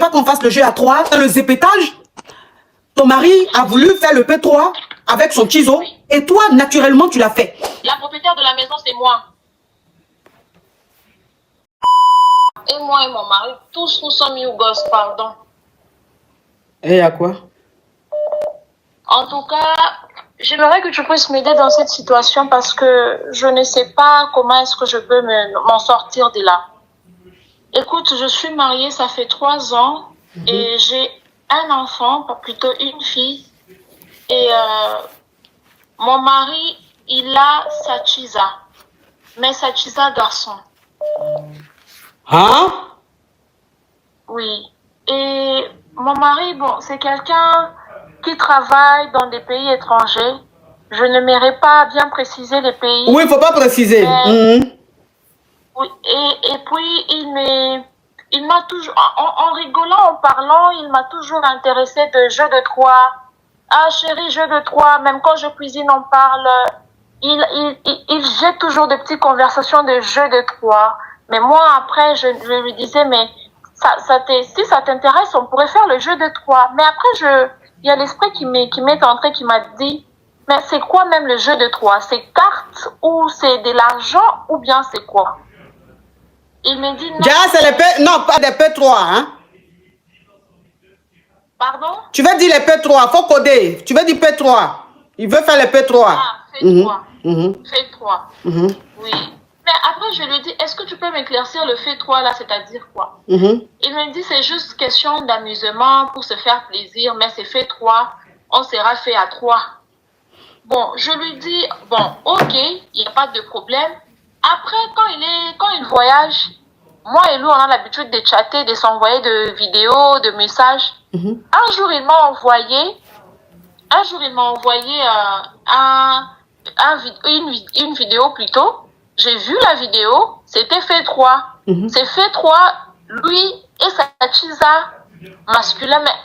pas qu'on fasse le jeu à 3 dans le zépétage? Ton mari a voulu faire le P3 avec son ciseau et toi, naturellement, tu l'as fait. La propriétaire de la maison, c'est moi. Et moi et mon mari, tous nous sommes mis au gosse, pardon. Et à quoi? En tout cas, j'aimerais que tu puisses m'aider dans cette situation parce que je ne sais pas comment est-ce que je peux m'en sortir de là. Écoute, je suis mariée, ça fait 3 ans et j'ai un enfant, plutôt une fille. Et mon mari, il a Sachiza, mais Sachiza garçon. Hein? Oui. Et mon mari, bon, c'est quelqu'un qui travaille dans des pays étrangers. Je ne m'aimerais pas bien préciser les pays. Oui, il ne faut pas préciser. Mais, oui, et puis il m'a toujours, en rigolant, en parlant, il m'a toujours intéressé de jeux de Troie. Ah chérie, jeux de Troie, même quand je cuisine, on parle. Il jette toujours des petites conversations de jeux de Troie. Mais moi, après, je lui disais, mais si ça t'intéresse, on pourrait faire le jeu de Troie. Mais après, il y a l'esprit qui m'est entré, qui m'a dit, mais c'est quoi même le jeu de Troie? C'est cartes ou c'est de l'argent ou bien c'est quoi? Il me dit non. C'est les P... Non, pas des P3, hein? Pardon? Tu veux dire les P3, faut coder. Tu veux dire P3. Il veut faire les P3. Ah, fait 3. Fait 3. Oui. Mais après, je lui dis, est-ce que tu peux m'éclaircir le fait 3 là, c'est-à-dire quoi? Il me dit, c'est juste question d'amusement pour se faire plaisir, mais c'est fait 3, on sera fait à 3. Bon, je lui dis, bon, ok, il n'y a pas de problème. Après, quand il voyage, moi et lui, on a l'habitude de chatter, de s'envoyer de vidéos, de messages. Un jour, il m'a envoyé une vidéo plutôt. J'ai vu la vidéo, c'était fait 3. C'est fait 3, lui et sa chisa masculin. Mais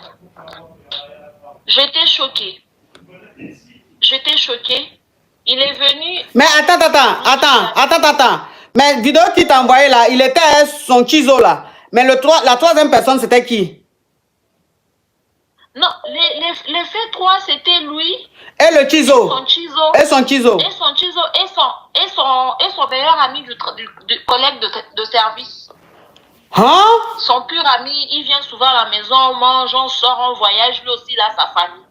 j'étais choquée. Il est venu... Mais attends. Mais vidéo qui t'a envoyé là, il était son ciseau là. Mais la troisième personne, c'était qui? Non, les faits 3, c'était lui. Et le ciseau. Et son ciseau. Et son meilleur ami du collègue de service. Hein? Son pur ami, il vient souvent à la maison, on mange, on sort, on voyage, lui aussi, il a sa famille.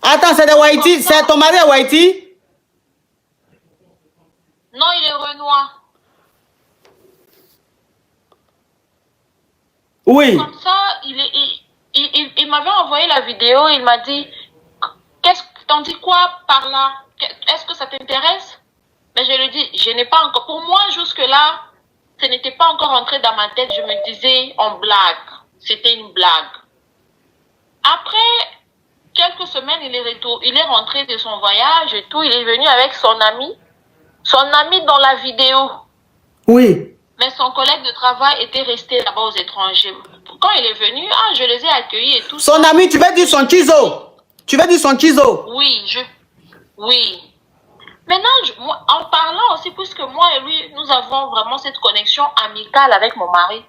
Attends, c'est de Haïti? C'est ton mari à Haïti? Non, il est Renoir. Oui. Comme ça, il m'avait envoyé la vidéo, il m'a dit, t'en dis quoi par là? Est-ce que ça t'intéresse? Mais je lui dis, je n'ai pas encore, pour moi jusque-là, ce n'était pas encore entré dans ma tête, je me disais en blague, c'était une blague. Après quelques semaines, il est rentré de son voyage et tout, il est venu avec son ami dans la vidéo. Oui. Mais son collègue de travail était resté là-bas aux étrangers. Quand il est venu, je les ai accueillis et tout. Son ami, tu veux dire son ciseau? Tu veux dire son ciseau? Oui. Maintenant, en parlant aussi, puisque moi et lui, nous avons vraiment cette connexion amicale avec mon mari,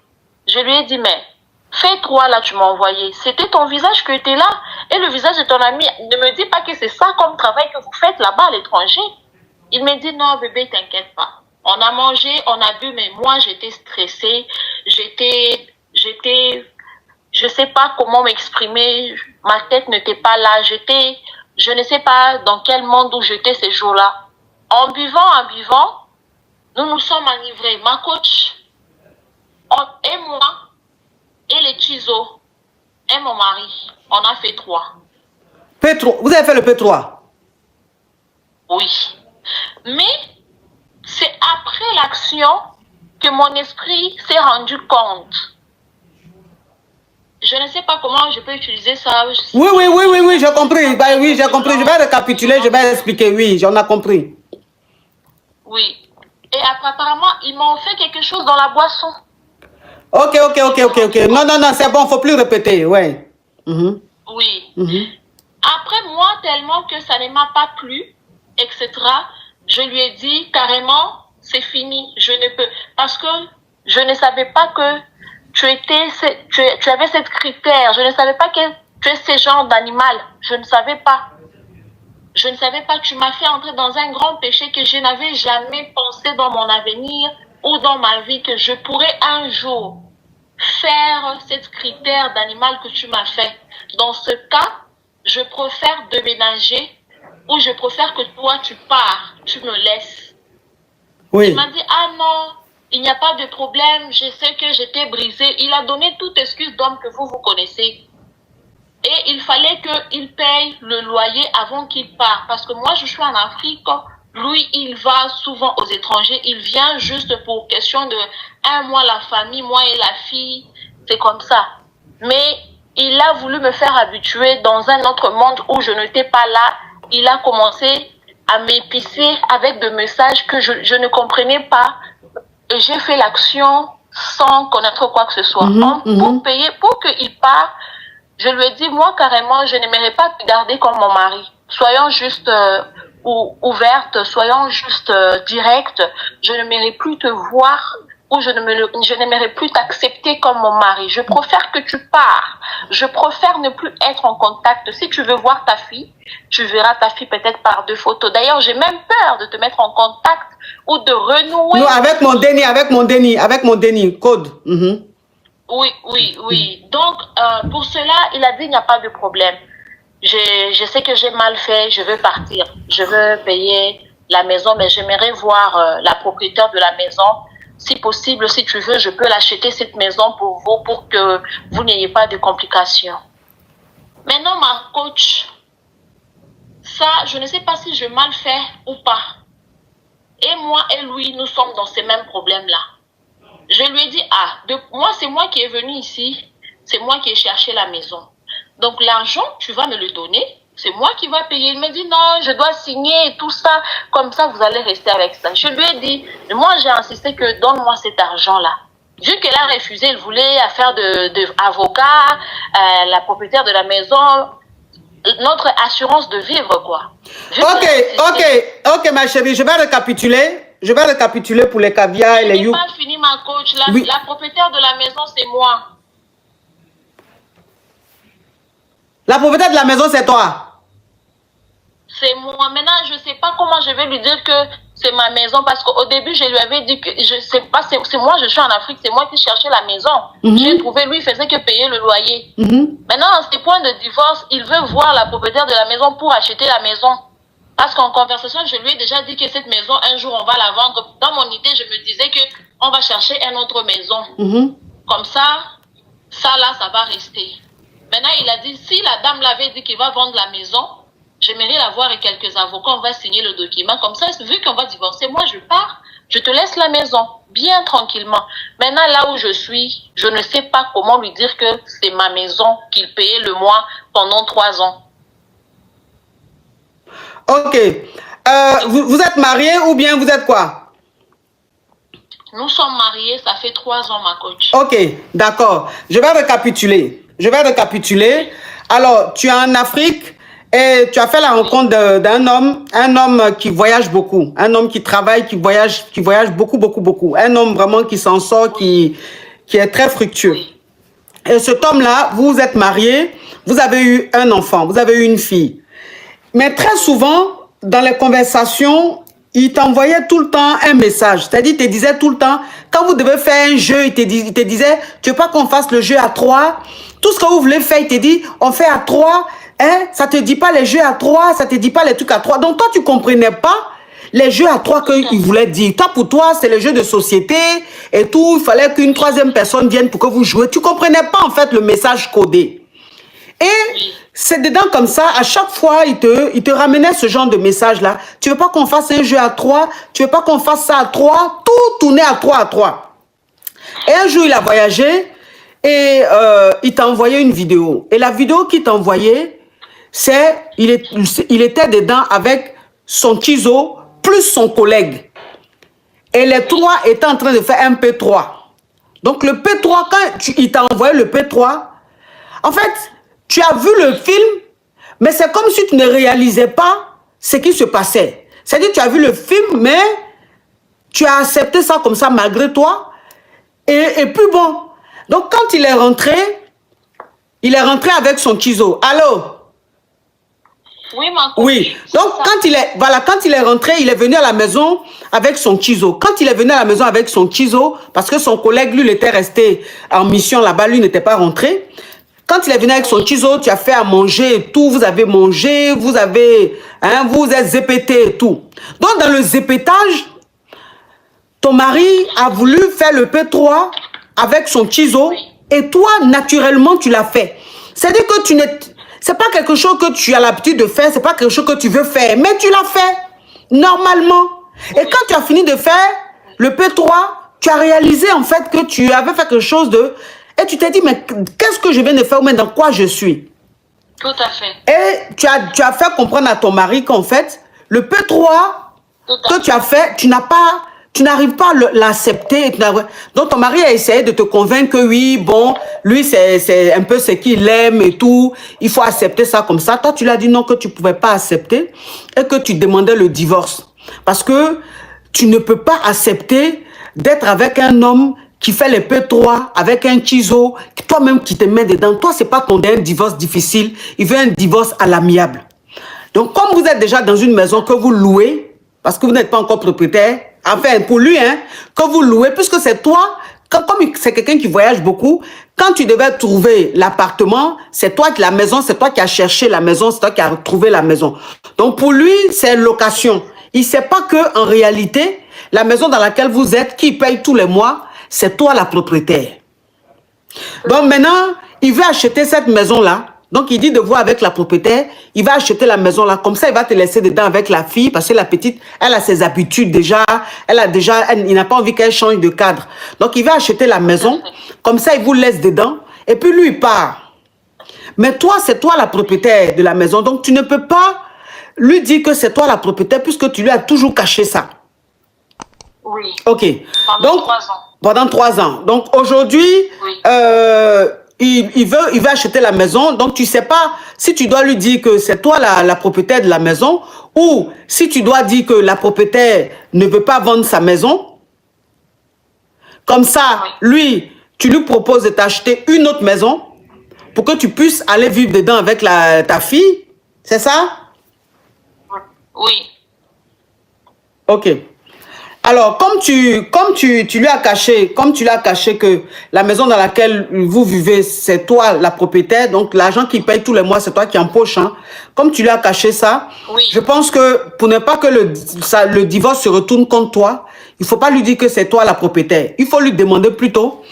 je lui ai dit, mais fais 3 là, tu m'as envoyé. C'était ton visage qui était là et le visage de ton ami. Ne me dis pas que c'est ça comme travail que vous faites là-bas à l'étranger. Il me dit, non, bébé, t'inquiète pas. On a mangé, on a bu, mais moi, j'étais stressée. Je sais pas comment m'exprimer. Ma tête n'était pas là. Je ne sais pas dans quel monde où j'étais ces jours-là. En buvant, nous nous sommes enivrés. Ma coach, et moi, et les ciseaux, et mon mari, on a fait 3. P3. Vous avez fait le P3? Oui. Mais c'est après l'action que mon esprit s'est rendu compte. Je ne sais pas comment je peux utiliser ça. Oui, j'ai compris. Bah, oui, j'ai compris. Je vais récapituler, je vais expliquer. Oui, j'en ai compris. Oui. Et après, apparemment, ils m'ont fait quelque chose dans la boisson. Ok. Non, c'est bon, faut plus répéter, ouais. Oui. Après, moi, tellement que ça ne m'a pas plu, etc., je lui ai dit carrément, c'est fini, je ne peux. Parce que je ne savais pas que tu avais cette critère. Je ne savais pas que tu es ce genre d'animal. Je ne savais pas. Je ne savais pas que tu m'as fait entrer dans un grand péché que je n'avais jamais pensé dans mon avenir ou dans ma vie que je pourrais un jour faire cette critère d'animal que tu m'as fait. Dans ce cas, je préfère déménager ou je préfère que toi tu pars, tu me laisses. Oui. Il m'a dit, ah non, il n'y a pas de problème, je sais que j'étais brisée. Il a donné toute excuse d'homme que vous connaissez. Et il fallait qu'il paye le loyer avant qu'il parte. Parce que moi, je suis en Afrique. Lui, il va souvent aux étrangers. Il vient juste pour question de un mois la famille, moi et la fille. C'est comme ça. Mais il a voulu me faire habituer dans un autre monde où je n'étais pas là. Il a commencé à m'épicer avec des messages que je ne comprenais pas. Et j'ai fait l'action sans connaître quoi que ce soit. Pour payer, pour qu'il parte, je lui ai dit, moi, carrément, je n'aimerais pas te garder comme mon mari. Soyons juste ouvertes, soyons juste directes. Je n'aimerais plus te voir ou je n'aimerais plus t'accepter comme mon mari. Je préfère que tu pars. Je préfère ne plus être en contact. Si tu veux voir ta fille, tu verras ta fille peut-être par deux photos. D'ailleurs, j'ai même peur de te mettre en contact ou de renouer. Non, avec mon déni, code. Oui. Donc, pour cela, il a dit, il n'y a pas de problème. Je sais que j'ai mal fait, je veux partir. Je veux payer la maison, mais j'aimerais voir la propriétaire de la maison. Si possible, si tu veux, je peux l'acheter cette maison pour vous, pour que vous n'ayez pas de complications. Maintenant, ma coach, ça, je ne sais pas si je mal fait ou pas. Et moi et lui, nous sommes dans ces mêmes problèmes-là. Je lui ai dit, moi, c'est moi qui est venu ici. C'est moi qui ai cherché la maison. Donc, l'argent, tu vas me le donner. C'est moi qui va payer. Il me dit, non, je dois signer et tout ça. Comme ça, vous allez rester avec ça. Je lui ai dit, moi, j'ai insisté que donne-moi cet argent-là. Vu qu'elle a refusé, elle voulait affaire d'avocat, la propriétaire de la maison, notre assurance de vivre, quoi. Ok, ma chérie, je vais récapituler pour les caviars et les you. Je n'ai pas fini, ma coach. La propriétaire de la maison, c'est moi. La propriétaire de la maison, c'est toi? C'est moi. Maintenant, je ne sais pas comment je vais lui dire que c'est ma maison parce qu'au début, je lui avais dit que c'est moi, je suis en Afrique, c'est moi qui cherchais la maison. J'ai trouvé, lui, il faisait que payer le loyer. Maintenant, à ce point de divorce, il veut voir la propriétaire de la maison pour acheter la maison. Parce qu'en conversation, je lui ai déjà dit que cette maison, un jour, on va la vendre. Dans mon idée, je me disais qu'on va chercher une autre maison. Comme ça là, ça va rester. Maintenant, il a dit, si la dame l'avait dit qu'il va vendre la maison, j'aimerais la voir et quelques avocats, on va signer le document. Comme ça, vu qu'on va divorcer, moi, je pars, je te laisse la maison, bien tranquillement. Maintenant, là où je suis, je ne sais pas comment lui dire que c'est ma maison qu'il payait le mois pendant 3 ans. Ok. Vous êtes mariés ou bien vous êtes quoi? Nous sommes mariés, ça fait 3 ans, ma coach. Ok, d'accord. Je vais récapituler. Alors, tu es en Afrique et tu as fait la rencontre d'un homme, qui voyage beaucoup, un homme qui travaille, qui voyage beaucoup. Un homme vraiment qui s'en sort, qui est très fructueux. Et cet homme-là, vous êtes mariés, vous avez eu un enfant, vous avez eu une fille. Mais très souvent, dans les conversations, il t'envoyait tout le temps un message. C'est-à-dire, il te disait tout le temps, quand vous devez faire un jeu, il te disait, tu veux pas qu'on fasse le jeu à 3? Tout ce que vous voulez faire, il te dit, on fait à 3. Hein? Ça te dit pas les jeux à 3, ça te dit pas les trucs à 3. Donc, toi, tu comprenais pas les jeux à 3 qu'il voulait dire. Toi, pour toi, c'est les jeux de société et tout. Il fallait qu'une troisième personne vienne pour que vous jouiez. Tu comprenais pas, en fait, le message codé. Et c'est dedans comme ça, à chaque fois, il te ramenait ce genre de message-là. Tu veux pas qu'on fasse un jeu à 3? Tu veux pas qu'on fasse ça à 3? Tout tournait à 3. Et un jour, il a voyagé et il t'a envoyé une vidéo. Et la vidéo qu'il t'a envoyée, c'est, il était dedans avec son Kizo plus son collègue. Et les trois étaient en train de faire un P3. Donc le P3, quand il t'a envoyé le P3, en fait, tu as vu le film, mais c'est comme si tu ne réalisais pas ce qui se passait. C'est-à-dire tu as vu le film, mais tu as accepté ça comme ça malgré toi. Et puis bon, Donc, quand il est rentré avec son Chizo. Allô? Oui, ma coach. Oui. Donc, quand il est rentré, il est venu à la maison avec son Chizo. Quand il est venu à la maison avec son Chizo, parce que son collègue, lui, il était resté en mission là-bas, lui n'était pas rentré. Quand il est venu avec son Chizo, tu as fait à manger et tout, vous avez mangé, vous êtes zépété et tout. Donc, dans le zépétage, ton mari a voulu faire le P3 avec son Chizo et toi, naturellement, tu l'as fait. C'est-à-dire que c'est pas quelque chose que tu as l'habitude de faire, c'est pas quelque chose que tu veux faire, mais tu l'as fait, normalement. Et quand tu as fini de faire le P3, tu as réalisé en fait que tu avais fait quelque chose de... Et tu t'es dit, mais qu'est-ce que je viens de faire ou même dans quoi je suis? Tout à fait. Et tu as fait comprendre à ton mari qu'en fait, le P3 que tu as fait, tu n'arrives pas à l'accepter. Donc ton mari a essayé de te convaincre que oui, bon, lui c'est un peu ce qu'il aime et tout, il faut accepter ça comme ça. Toi tu lui as dit non, que tu ne pouvais pas accepter et que tu demandais le divorce. Parce que tu ne peux pas accepter d'être avec un homme qui fait les P3 avec un Chizo, toi-même qui te mets dedans. Toi, c'est pas ton divorce difficile, il veut un divorce à l'amiable. Donc, comme vous êtes déjà dans une maison que vous louez, parce que vous n'êtes pas encore propriétaire, enfin, pour lui, hein, que vous louez, puisque c'est toi, comme c'est quelqu'un qui voyage beaucoup, quand tu devais trouver l'appartement, c'est toi qui la maison, c'est toi qui as cherché la maison, c'est toi qui as trouvé la maison. Donc, pour lui, c'est location. Il ne sait pas que en réalité, la maison dans laquelle vous êtes, qui paye tous les mois, c'est toi la propriétaire. Donc maintenant, il veut acheter cette maison-là. Donc il dit de voir avec la propriétaire, il va acheter la maison-là. Comme ça, il va te laisser dedans avec la fille, parce que la petite, elle a ses habitudes déjà. Il n'a pas envie qu'elle change de cadre. Donc il va acheter la maison. Comme ça, il vous laisse dedans. Et puis lui, il part. Mais toi, c'est toi la propriétaire de la maison. Donc tu ne peux pas lui dire que c'est toi la propriétaire, puisque tu lui as toujours caché ça. Oui. Ok. Pendant 3 ans. Pendant 3 ans. Donc aujourd'hui, Oui. il veut acheter la maison. Donc tu ne sais pas si tu dois lui dire que c'est toi la propriétaire de la maison ou si tu dois dire que la propriétaire ne veut pas vendre sa maison. Comme ça, lui, tu lui proposes de t'acheter une autre maison pour que tu puisses aller vivre dedans avec ta fille. C'est ça? Oui. Ok. Alors, comme tu lui as caché, que la maison dans laquelle vous vivez, c'est toi la propriétaire, donc l'argent qu'il paye tous les mois, c'est toi qui empoche. Hein. Comme tu lui as caché ça, oui. Je pense que pour ne pas que le divorce se retourne contre toi, il ne faut pas lui dire que c'est toi la propriétaire. Il faut lui demander plutôt,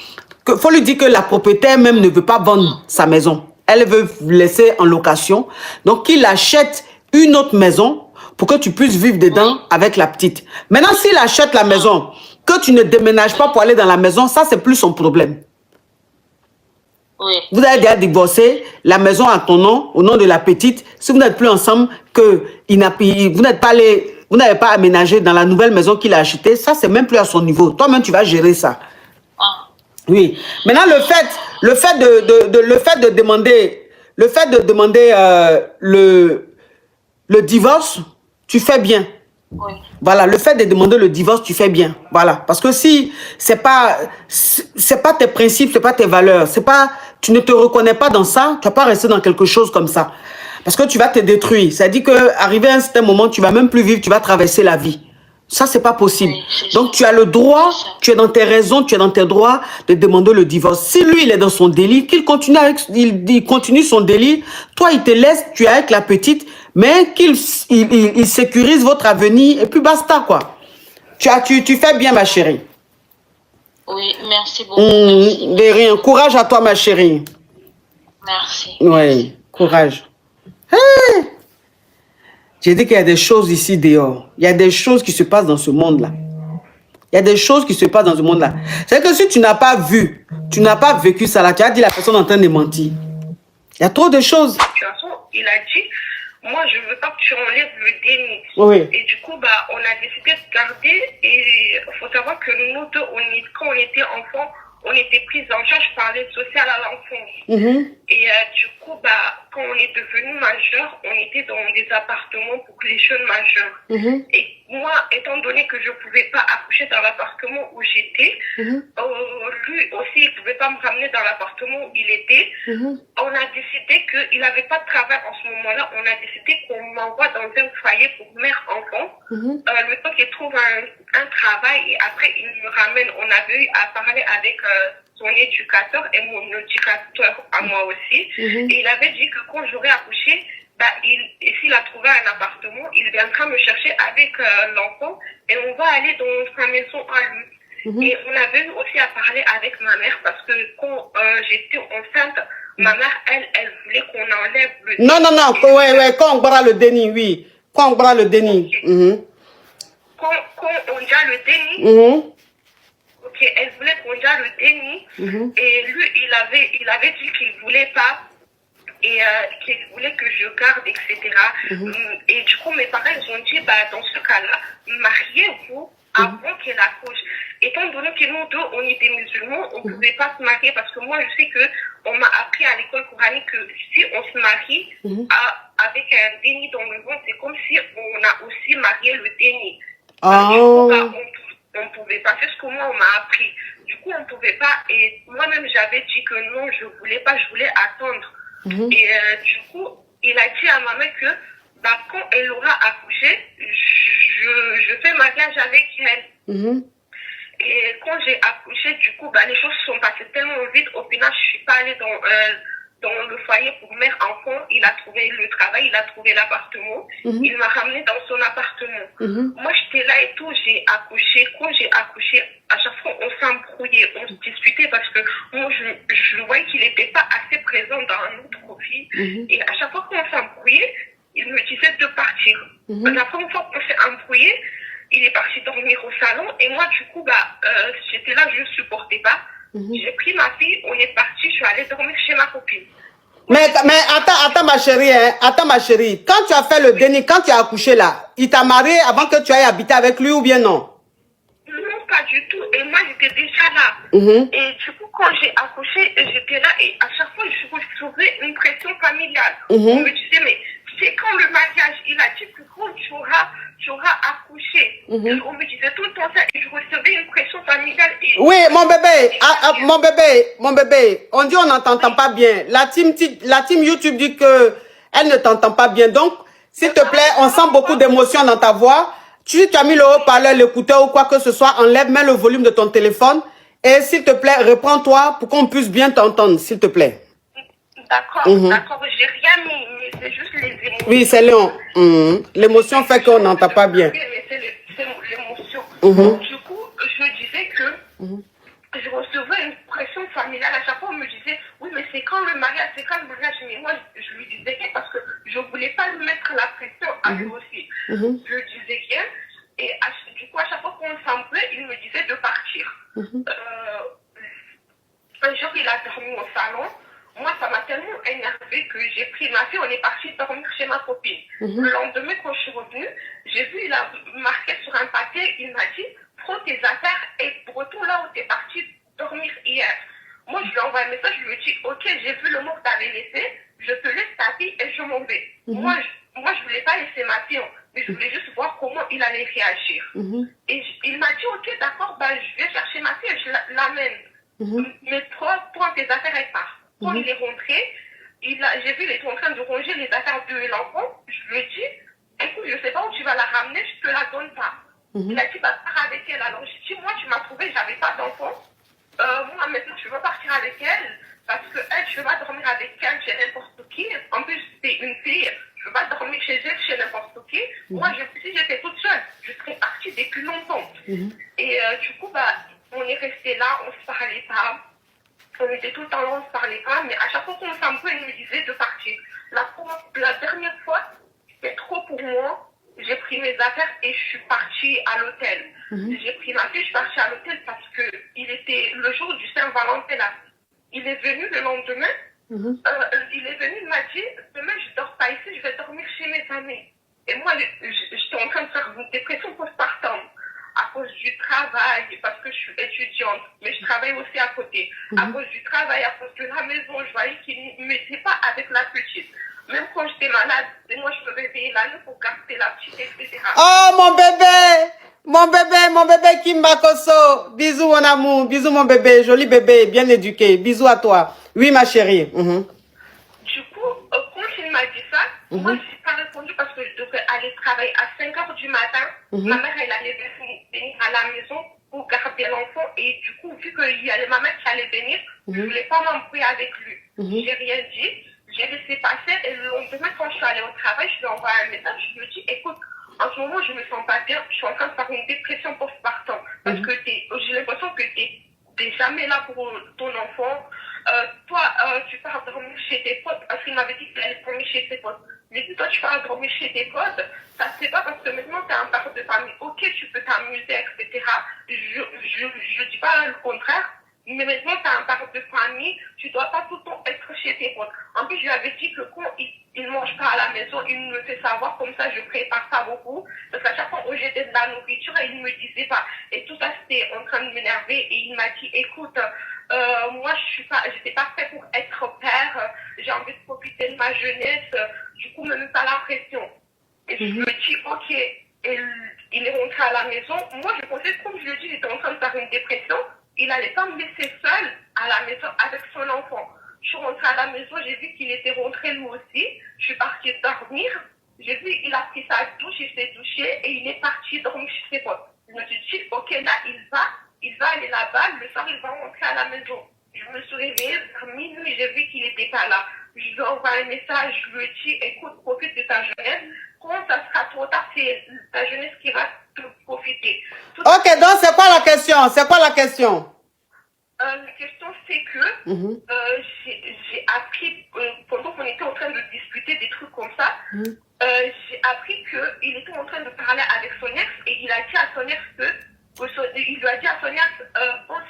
faut lui dire que la propriétaire même ne veut pas vendre sa maison. Elle veut laisser en location. Donc, qu'il achète une autre maison pour que tu puisses vivre dedans avec la petite. Maintenant, s'il achète la maison, que tu ne déménages pas pour aller dans la maison, ça, c'est plus son problème. Oui. Vous avez déjà divorcé, la maison à ton nom, au nom de la petite. Si vous n'êtes plus ensemble, que vous n'avez pas aménagé dans la nouvelle maison qu'il a achetée, ça, c'est même plus à son niveau. Toi-même, tu vas gérer ça. Ah. Oui. Maintenant, le fait de demander le divorce, tu fais bien. Oui. Voilà, le fait de demander le divorce, tu fais bien. Voilà, parce que si c'est pas tes principes, c'est pas tes valeurs, tu ne te reconnais pas dans ça, tu vas pas rester dans quelque chose comme ça. Parce que tu vas te détruire. Ça dit que arrivé à un certain moment, tu vas même plus vivre, tu vas traverser la vie. Ça, c'est pas possible. Oui, donc, tu as le droit, tu es dans tes raisons, tu es dans tes droits de demander le divorce. Si lui, il est dans son délit, qu'il continue il continue son délit, toi, il te laisse, tu es avec la petite, mais qu'il sécurise votre avenir et puis basta, quoi. Tu fais bien, ma chérie. Oui, merci beaucoup. Merci. De rien. Courage à toi, ma chérie. Merci. Oui, courage. Hey! J'ai dit qu'il y a des choses ici dehors. Il y a des choses qui se passent dans ce monde-là. Il y a des choses qui se passent dans ce monde-là. C'est que si tu n'as pas vu, tu n'as pas vécu ça là, tu as dit la personne en train de mentir. Il y a trop de choses. Il a dit, moi je veux pas que tu enlèves le déni. Oui. Et du coup, on a décidé de garder. Et il faut savoir que nous deux, quand on était enfants, on était pris en charge par l'aide sociale à l'enfance. Et du coup, quand on est devenu majeur, on était dans des appartements pour les jeunes majeurs. Et moi, étant donné que je ne pouvais pas accoucher dans l'appartement où j'étais, lui aussi, il ne pouvait pas me ramener dans l'appartement où il était. On a décidé qu'il n'avait pas de travail en ce moment-là. On a décidé qu'on m'envoie dans un foyer pour mère-enfant. Le temps qu'il trouve un travail et après il me ramène. On avait eu à parler avec son éducateur et mon éducateur à moi aussi. Et il avait dit que quand j'aurais accouché, s'il a trouvé un appartement, il viendra me chercher avec l'enfant et on va aller dans sa maison à lui. Et on avait eu aussi à parler avec ma mère parce que quand j'étais enceinte, ma mère, elle voulait qu'on enlève le déni. Non, quand on bras le déni, oui. Quand on bras le déni. Quand on dit le déni, ok, elle voulait qu'on dise le déni, et lui, il avait dit qu'il voulait pas, et qu'il voulait que je garde, etc. Et du coup, mes parents, ils ont dit, dans ce cas-là, mariez-vous avant qu'elle accouche. Étant donné que nous deux, on est des musulmans, on ne pouvait pas se marier parce que moi, je sais que on m'a appris à l'école coranique que si on se marie avec un déni dans le ventre, c'est comme si on a aussi marié le déni. Du coup, on ne pouvait pas. C'est ce que moi, on m'a appris. Du coup, on ne pouvait pas. Et moi-même, j'avais dit que non, je ne voulais pas, je voulais attendre. Et du coup, il a dit à ma mère que quand elle aura accouché, je fais mariage avec elle. Et quand j'ai accouché, du coup, les choses sont passées tellement vite. Au final, je suis pas allée dans le foyer pour mère-enfant. Il a trouvé le travail, il a trouvé l'appartement. Il m'a ramené dans son appartement. Moi, j'étais là et tout, j'ai accouché. Quand j'ai accouché, à chaque fois, on s'embrouillait, on se disputait parce que moi, je voyais qu'il n'était pas assez présent dans notre vie. Et à chaque fois qu'on s'embrouillait, il me disait de partir. La première fois qu'on s'est embrouillé, il est parti dormir au salon et moi du coup j'étais là, je ne supportais pas. J'ai pris ma fille, on est parti, je suis allée dormir chez ma copine. Mais attends ma chérie, attends ma chérie, quand tu as fait le déni, quand tu as accouché là, il t'a marié avant que tu ailles habiter avec lui ou bien non? Non, pas du tout, et moi j'étais déjà là. Et du coup quand j'ai accouché, j'étais là et à chaque fois je recevais une pression familiale. On me disait mais c'est quand le mariage? Il a dit que quand tu auras accouché. On me disait tout le temps ça et je recevais une pression familiale. Et oui, mon bébé, on dit on n'entend pas bien. La team YouTube dit que elle ne t'entend pas bien. Donc, s'il te plaît, on sent beaucoup d'émotion dans ta voix. Tu as mis le haut-parleur, l'écouteur ou quoi que ce soit, enlève, mets le volume de ton téléphone. Et s'il te plaît, reprends-toi pour qu'on puisse bien t'entendre, s'il te plaît. D'accord, d'accord, j'ai rien mis, mais c'est juste les émotions. Oui, c'est l'émotion fait qu'on n'entend pas bien. C'est l'émotion. Du coup, je disais que je recevais une pression familiale. À chaque fois, on me disait, oui, mais c'est quand le mariage, c'est quand le mariage. Mais moi, je lui disais rien parce que je ne voulais pas lui mettre la pression à lui aussi. Je disais rien. Et du coup, à chaque fois qu'on s'embrouillait, il me disait de partir. Un jour, il a dormi au salon. Moi, ça m'a tellement énervée que j'ai pris ma fille, on est parti dormir chez ma copine. Le lendemain, quand je suis revenue, j'ai vu, il a marqué sur un papier, il m'a dit, prends tes affaires et retourne là où tu es parti dormir hier. Moi, je lui ai envoyé un message, je lui ai dit, ok, j'ai vu le mot que tu avais laissé, je te laisse ta fille et je m'en vais. Moi, je voulais pas laisser ma fille, mais je voulais juste voir comment il allait réagir. Et il m'a dit, ok, d'accord, je vais chercher ma fille et je l'amène. Mais prends tes affaires et pars. Quand il est rentré, j'ai vu qu'il était en train de ranger les affaires de l'enfant. Je lui ai dit, écoute, je ne sais pas où tu vas la ramener, je ne te la donne pas. Il a dit, pars avec elle. Alors j'ai dit, moi, tu m'as trouvé, je n'avais pas d'enfant. Moi, maintenant, je veux partir avec elle, parce que elle, je ne veux pas dormir avec elle chez n'importe qui. En plus, c'est une fille, je ne veux pas dormir chez elle, chez n'importe qui. Moi, si j'étais toute seule, je serais partie depuis longtemps. Et du coup, on est resté là, on ne se parlait pas. On était tout le temps là, on ne se parlait pas, mais à chaque fois qu'on s'embrouillait, il me disait de partir. La dernière fois, c'était trop pour moi. J'ai pris mes affaires et je suis partie à l'hôtel. J'ai pris ma fille, je suis partie à l'hôtel parce que il était le jour du Saint-Valentin là. Il est venu le lendemain. Il est venu, il m'a dit, demain je ne dors pas ici, je vais dormir chez mes amis. Et moi, j'étais en train de faire une dépression postpartum. À cause du travail, parce que je suis étudiante, mais je travaille aussi à côté. À cause du travail, à cause de la maison, je voyais qu'il ne m'était pas avec la petite. Même quand j'étais malade, moi je me réveillais la nuit pour garder la petite, etc. Oh, mon bébé Kim Bakosso. Bisous, mon amour. Bisous, mon bébé. Joli bébé, bien éduqué. Bisous à toi. Oui, ma chérie. Du coup, quand il m'a dit ça, moi, je n'ai pas répondu parce que je devais aller travailler à 5 h du matin. Ma mère, elle allait venir à la maison pour garder l'enfant. Et du coup, vu qu'il y avait ma mère qui allait venir, je ne voulais pas m'embrouiller avec lui. J'ai rien dit. J'ai laissé passer. Et le lendemain, quand je suis allée au travail, je lui ai envoyé un message. Je lui ai dit, écoute, en ce moment, je ne me sens pas bien. Je suis en train de faire une dépression postpartum. Parce que j'ai l'impression que tu n'es jamais là pour ton enfant. Toi, tu pars dormir chez tes potes, parce qu'il m'avait dit qu'il allait dormir chez ses potes. Mais dis toi, tu pars dormir chez tes potes, ça se fait pas parce que maintenant tu es un père de famille. Ok, tu peux t'amuser, etc. Je dis pas le contraire, mais maintenant tu es un père de famille, tu dois pas tout le temps être chez tes potes. En plus, je lui avais dit que quand il ne mange pas à la maison, il me fait savoir, comme ça je prépare ça beaucoup. Parce qu'à chaque fois où j'étais de la nourriture, il ne me disait pas. Et tout ça, c'était en train de m'énerver. Et il m'a dit, écoute, moi, j'étais pas fait pour être père. J'ai envie de profiter de ma jeunesse. Du coup, me mets pas la pression. Et je me dis, ok. Et il est rentré à la maison. Moi, je pensais, comme je le dis, il était en train de faire une dépression. Il allait pas me laisser seule à la maison avec son enfant. Je suis rentrée à la maison, j'ai vu qu'il était rentré lui aussi. Je suis partie dormir. J'ai vu qu'il a pris sa douche, il s'est douché et il est parti dormir chez ses potes. Je me suis dit, ok, là, il va aller là-bas. Le soir, il va rentrer à la maison. Je me suis réveillée vers minuit, j'ai vu qu'il n'était pas là. Je lui ai envoyé un message, je lui ai dit, écoute, profite de ta jeunesse. Quand ça sera trop tard, c'est ta jeunesse qui va te profiter. Ok, donc c'est quoi la question? C'est quoi la question? La question, c'est que j'ai appris, pendant qu'on était en train de discuter des trucs comme ça, j'ai appris qu'il était en train de parler avec son ex et il a dit à son ex il lui a dit à son ex,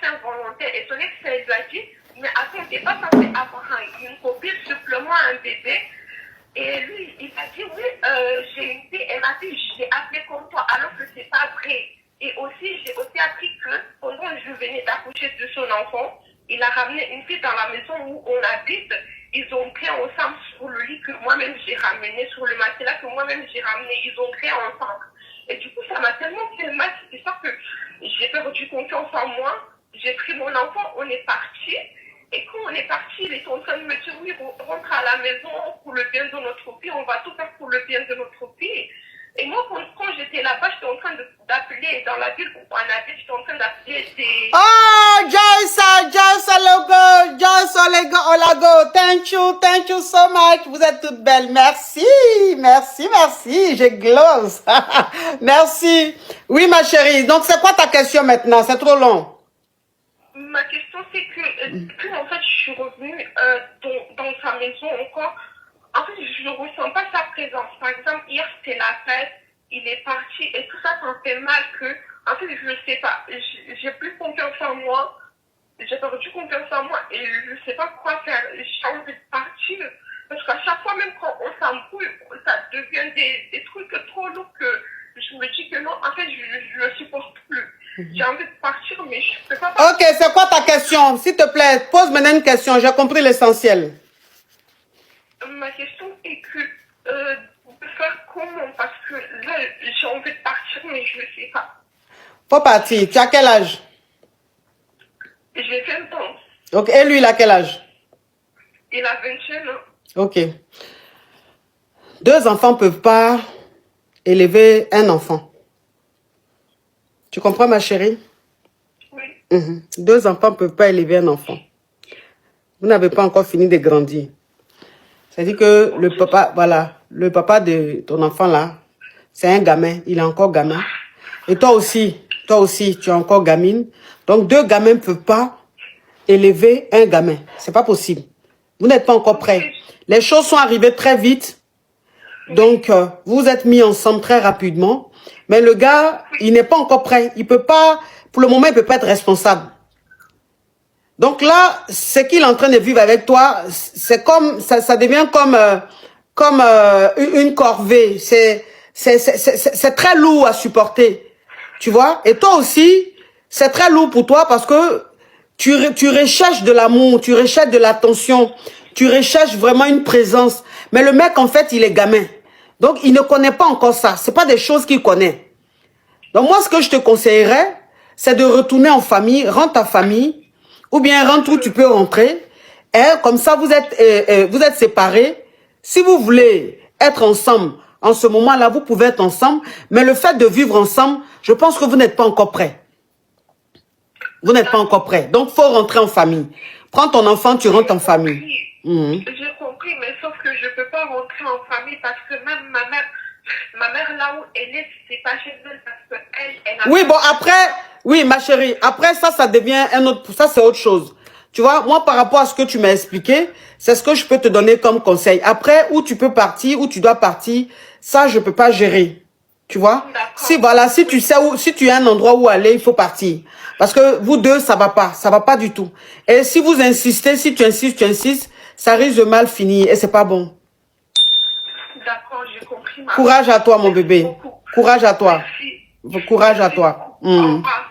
c'est involontaire. Et son ex, elle lui a dit, mais attends, t'es pas censé avoir une copine, supplément un bébé. Et lui, il a dit, oui, j'ai une fille, et ma fille, je l'ai appelée comme toi, alors que c'est pas vrai. Et aussi, j'ai aussi appris que pendant que je venais d'accoucher de son enfant, il a ramené une fille dans la maison où on habite. Ils ont créé ensemble sur le lit que moi-même j'ai ramené, sur le matelas que moi-même j'ai ramené. Ils ont créé ensemble. Et du coup, ça m'a tellement fait mal. C'est ça que j'ai perdu confiance en moi. J'ai pris mon enfant, on est parti. Et quand on est parti, il était en train de me dire, oui, rentre à la maison pour le bien de notre fille. On va tout faire pour le bien de notre fille. Et moi, quand j'étais là-bas, j'étais en train d'appeler dans la ville où on habite, j'étais en train d'appeler des... Oh, Joyce Olago, thank you so much. Vous êtes toutes belles. Merci, je glose. Merci. Oui, ma chérie. Donc, c'est quoi ta question maintenant? C'est trop long. Ma question, c'est que, en fait, je suis revenue dans sa maison encore. En fait, je ne ressens pas sa présence. Par exemple, hier, c'était la fête, il est parti, et tout ça, ça me fait mal que, en fait, je ne sais pas, j'ai plus confiance en moi, j'ai perdu confiance en moi, et je ne sais pas quoi faire. J'ai envie de partir, parce qu'à chaque fois, même quand on s'embrouille, ça devient des trucs trop lourds que je me dis que non, en fait, je ne supporte plus. J'ai envie de partir, mais je ne peux pas partir. Ok, c'est quoi ta question? S'il te plaît, pose maintenant une question, j'ai compris l'essentiel. Ma question est que, de faire comment? Parce que là, j'ai envie de partir, mais je ne sais pas. Faut partir. Tu as quel âge? J'ai 20 ans. Ok, et lui, il a quel âge? Il a 21 ans. Ok. 2 enfants ne peuvent pas élever un enfant. Tu comprends, ma chérie? Oui. 2 enfants ne peuvent pas élever un enfant. Vous n'avez pas encore fini de grandir. C'est-à-dire que le papa, voilà, le papa de ton enfant là, c'est un gamin, il est encore gamin. Et toi aussi, tu es encore gamine. Donc 2 gamins ne peuvent pas élever un gamin. C'est pas possible. Vous n'êtes pas encore prêts. Les choses sont arrivées très vite. Donc, vous vous êtes mis ensemble très rapidement. Mais le gars, il n'est pas encore prêt. Il peut pas, pour le moment, il peut pas être responsable. Donc là, ce qu'il est en train de vivre avec toi, c'est comme, ça devient comme une corvée. C'est très lourd à supporter. Tu vois? Et toi aussi, c'est très lourd pour toi parce que tu recherches de l'amour, tu recherches de l'attention, tu recherches vraiment une présence. Mais le mec, en fait, il est gamin. Donc, il ne connaît pas encore ça. Ce n'est pas des choses qu'il connaît. Donc, moi, ce que je te conseillerais, c'est de retourner en famille, rentre ta famille, ou bien rentre où tu peux rentrer. Et comme ça, vous êtes séparés. Si vous voulez être ensemble, en ce moment-là, vous pouvez être ensemble. Mais le fait de vivre ensemble, je pense que vous n'êtes pas encore prêts. Vous n'êtes pas encore prêts. Donc, il faut rentrer en famille. Prends ton enfant, tu rentres en famille. J'ai compris, mais sauf que je ne peux pas rentrer en famille parce que même ma mère là où elle est, c'est pas chez elle parce qu'elle a... Oui, bon, après, oui, ma chérie, après ça devient un autre, ça c'est autre chose. Tu vois, moi, par rapport à ce que tu m'as expliqué, c'est ce que je peux te donner comme conseil. Après, où tu peux partir, où tu dois partir, ça, je peux pas gérer. Tu vois? Si, voilà, si tu sais où, si tu as un endroit où aller, il faut partir. Parce que vous deux, ça va pas du tout. Et si vous insistez, si tu insistes, ça risque de mal finir et c'est pas bon. D'accord, j'ai compris. Courage à toi, mon bébé. Courage à toi. Merci. Courage à toi. Au revoir.